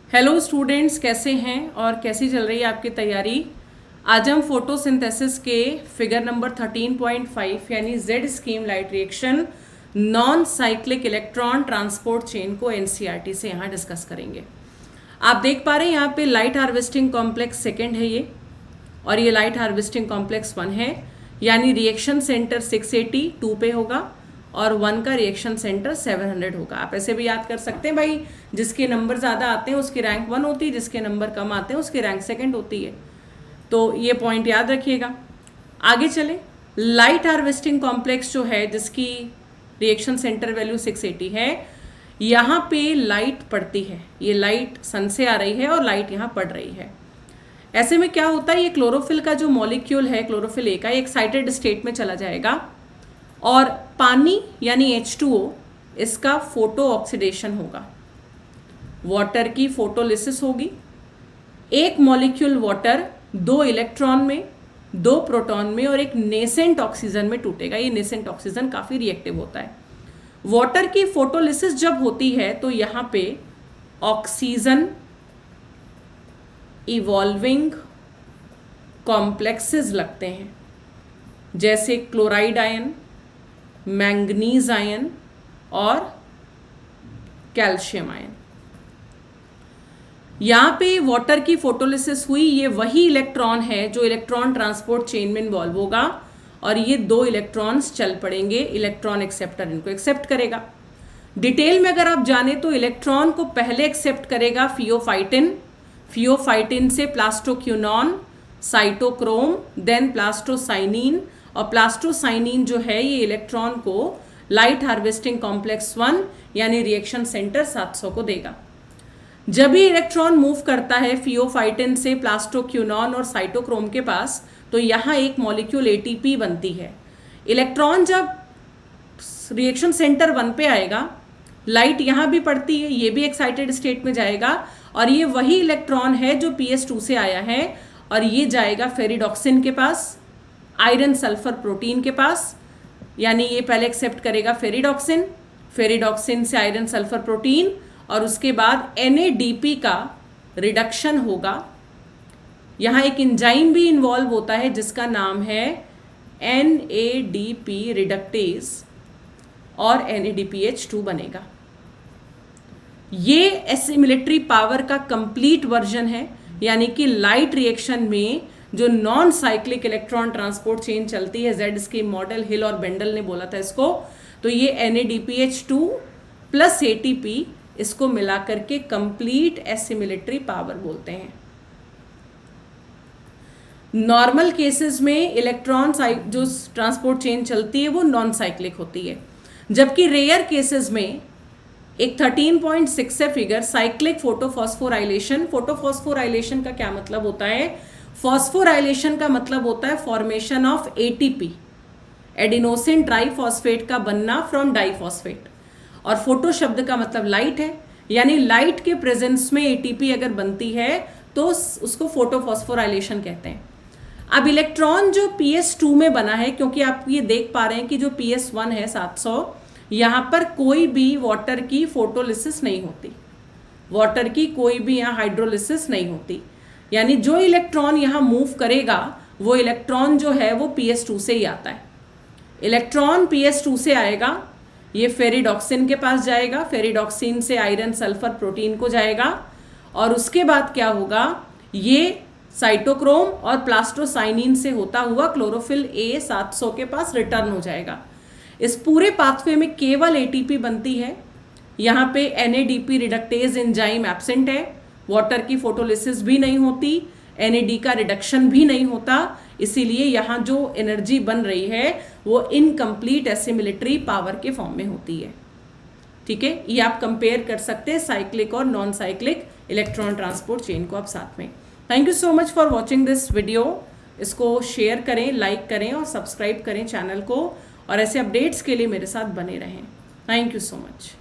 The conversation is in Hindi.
हेलो स्टूडेंट्स, कैसे हैं और कैसी चल रही है आपकी तैयारी। आज हम फोटोसिंथेसिस के फिगर नंबर 13.5 यानी Z scheme light reaction non cyclic electron transport chain को एनसीईआरटी से यहाँ डिस्कस करेंगे। आप देख पा रहे हैं यहाँ पे लाइट हार्वेस्टिंग कॉम्प्लेक्स सेकेंड है ये, और ये लाइट हार्वेस्टिंग कॉम्प्लेक्स 1 है, यानी रिएक्शन सेंटर 680 2 पे होगा और 1 का रिएक्शन सेंटर 700 होगा। आप ऐसे भी याद कर सकते हैं भाई, जिसके नंबर ज़्यादा आते हैं उसकी रैंक 1 होती है, जिसके नंबर कम आते हैं उसकी रैंक 2 होती है। तो ये पॉइंट याद रखिएगा। आगे चले, लाइट हार्वेस्टिंग कॉम्प्लेक्स जो है जिसकी रिएक्शन सेंटर वैल्यू 680 है, यहाँ पे लाइट पड़ती है, ये लाइट सन से आ रही है और लाइट यहाँ पड़ रही है। ऐसे में क्या होता है, ये क्लोरोफिल का जो मॉलिक्यूल है क्लोरोफिल ए का, ये एक्साइटेड स्टेट में चला जाएगा और पानी यानी H2O इसका फोटो ऑक्सीडेशन होगा, वाटर की फोटोलिसिस होगी। एक मॉलिक्यूल वाटर 2 इलेक्ट्रॉन में, 2 प्रोटॉन में और एक नेसेंट ऑक्सीजन में टूटेगा। ये नेसेंट ऑक्सीजन काफ़ी रिएक्टिव होता है। वाटर की फोटोलिसिस जब होती है तो यहाँ पे ऑक्सीजन इवॉल्विंग कॉम्प्लेक्सेस लगते हैं, जैसे क्लोराइड आयन, मैंगनीज आयन और कैल्शियम आयन। यहाँ पे वाटर की फोटोलिसिस हुई, ये वही इलेक्ट्रॉन है जो इलेक्ट्रॉन ट्रांसपोर्ट चेन में इन्वॉल्व होगा और ये 2 इलेक्ट्रॉन्स चल पड़ेंगे, इलेक्ट्रॉन एक्सेप्टर इनको एक्सेप्ट करेगा। डिटेल में अगर आप जाने तो इलेक्ट्रॉन को पहले एक्सेप्ट करेगा फियोफाइटिन, फियोफाइटिन से प्लास्टोक्यूनॉन, साइटोक्रोम, देन प्लास्टोसाइनिन, और प्लास्टोसाइनिन जो है ये इलेक्ट्रॉन को लाइट हार्वेस्टिंग कॉम्प्लेक्स 1 यानी रिएक्शन सेंटर 700 को देगा। जब ये इलेक्ट्रॉन मूव करता है फियोफाइटिन से प्लास्टोक्यूनॉन और साइटोक्रोम के पास, तो यहाँ एक मॉलिक्यूल एटीपी बनती है। इलेक्ट्रॉन जब रिएक्शन सेंटर 1 पे आएगा, लाइट यहाँ भी पड़ती है, ये भी एक्साइटेड स्टेट में जाएगा और ये वही इलेक्ट्रॉन है जो PS2 से आया है और ये जाएगा फेरिडॉक्सिन के पास, आयरन सल्फर प्रोटीन के पास, यानी ये पहले एक्सेप्ट करेगा फेरिडॉक्सिन, फेरिडॉक्सिन से आयरन सल्फर प्रोटीन और उसके बाद NADP का रिडक्शन होगा। यहाँ एक एंजाइम भी इन्वॉल्व होता है जिसका नाम है NADP रिडक्टेज और NADPH2 बनेगा। ये एसिमिलेटरी पावर का कंप्लीट वर्जन है, यानी कि लाइट रिएक्शन में जो non cyclic electron transport chain चलती है, जेड स्कीम मॉडल, हिल और बेंडल ने बोला था इसको, तो ये NADPH2 प्लस ATP इसको मिला करके कंप्लीट एसिमिलेटरी पावर बोलते हैं। नॉर्मल केसेस में इलेक्ट्रॉन जो ट्रांसपोर्ट चेन चलती है वो नॉन साइक्लिक होती है, जबकि रेयर केसेस में एक 13.6 है फिगर, साइक्लिक फोटोफॉस्फोराइलेशन। फोटोफॉस्फोराइलेशन का क्या मतलब होता है? फॉस्फोराइलेशन का मतलब होता है formation of ATP, adenosine triphosphate का बनना फ्रॉम डाइफॉस्फेट, और फोटो शब्द का मतलब लाइट है, यानी लाइट के प्रेजेंस में ATP अगर बनती है तो उसको फोटोफॉस्फोराइलेशन कहते हैं। अब इलेक्ट्रॉन जो PS2 में बना है, क्योंकि आप ये देख पा रहे हैं कि जो PS1 है 700, यहाँ पर कोई भी वाटर की फोटोलिसिस नहीं होती, वाटर की कोई भी यहाँ हाइड्रोलिसिस नहीं होती, यानी जो इलेक्ट्रॉन यहाँ मूव करेगा वो इलेक्ट्रॉन जो है वो PS2 से ही आता है। इलेक्ट्रॉन PS2 से आएगा, ये फेरिडॉक्सिन के पास जाएगा, फेरिडॉक्सिन से आयरन सल्फर प्रोटीन को जाएगा और उसके बाद क्या होगा, ये साइटोक्रोम और प्लास्टोसाइनिन से होता हुआ क्लोरोफिल A 700 के पास रिटर्न हो जाएगा। इस पूरे पाथवे में केवल ATP बनती है, यहाँ पे NADP रिडक्टेज एंजाइम एब्सेंट है, वाटर की फोटोलिसिस भी नहीं होती, NAD का रिडक्शन भी नहीं होता, इसीलिए यहाँ जो एनर्जी बन रही है वो इनकम्प्लीट एसिमिलेटरी पावर के फॉर्म में होती है। ठीक है, ये आप कंपेयर कर सकते हैं साइक्लिक और non cyclic electron transport chain को आप साथ में। Thank you so much for watching this video. इसको शेयर करें, लाइक करें और सब्सक्राइब करें चैनल को, और ऐसे अपडेट्स के लिए मेरे साथ बने रहें। Thank you so much.